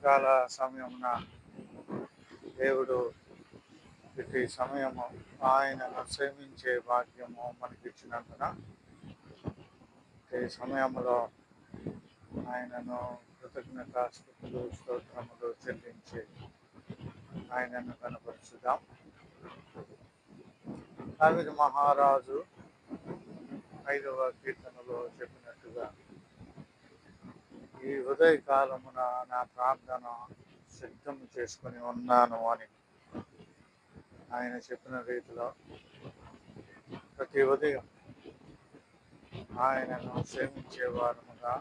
కాల సమయమున దేవుడు ఇటు సమయము ఆయనను సేవించే భాగ్యము మనకిచ్చినందున ఈ సమయంలో ఆయనను కృతజ్ఞతాస్తుతులు స్తోత్రములు చెల్లించి ఆయనను కనపరుచుదాం. దావీదు మహారాజు 5వ కీర్తనలో చెప్పినట్టుగా ఈ ఉదయకాలమున నా ప్రార్థన సిద్ధం చేసుకొని ఉన్నాను అని ఆయన చెప్పిన రీతిలో ప్రతి ఉదయం ఆయనను సేవించేవారముగా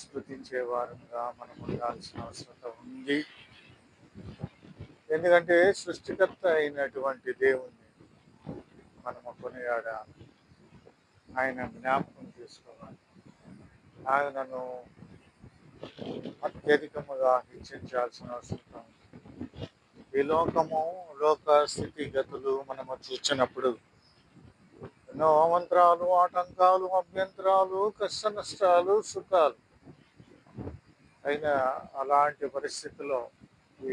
స్తుతించేవారముగా మనం ఉండాల్సిన అవసరం ఉంది. ఎందుకంటే సృష్టికర్త అయినటువంటి దేవుణ్ణి మనము కొనియాడాలి, ఆయన జ్ఞాపకం చేసుకోవాలి, ఆయనను అత్యధికముగా హెచ్చించాల్సిన అవసరం ఉంది. ఈ లోక స్థితిగతులు మనము చూసినప్పుడు ఎన్నో అమంత్రాలు, ఆటంకాలు, అభ్యంతరాలు, కష్ట నష్టాలు, సుఖాలు అయినా అలాంటి పరిస్థితుల్లో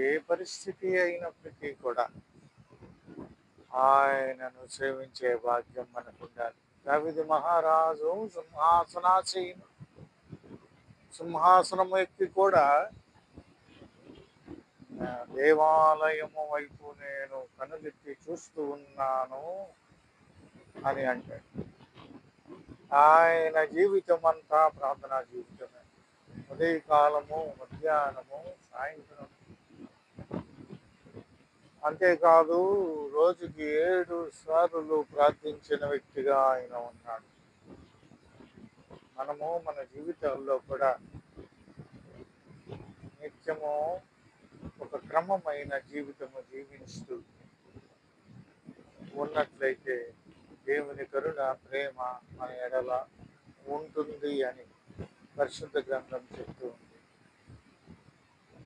ఏ పరిస్థితి అయినప్పటికీ కూడా ఆయనను సేవించే భాగ్యం మనకు ఉండాలి. దావీదు మహారాజు సింహాసనం ఎక్కి కూడా దేవాలయము వైపు నేను కనులెత్తి చూస్తూ ఉన్నాను అని అంటాడు. ఆయన జీవితం అంతా ప్రార్థనా జీవితమే. ఉదయకాలము, మధ్యాహ్నము, సాయంత్రం. అంతేకాదు రోజుకి 7 సార్లు ప్రార్థించిన వ్యక్తిగా ఆయన ఉన్నాడు. మనము మన జీవితాల్లో కూడా నిత్యము ఒక క్రమమైన జీవితము జీవిస్తూ ఉన్నట్లయితే దేవుని కరుణ, ప్రేమ మన ఎడల ఉంటుంది అని పరిశుద్ధ గ్రంథం చెప్తూ ఉంది.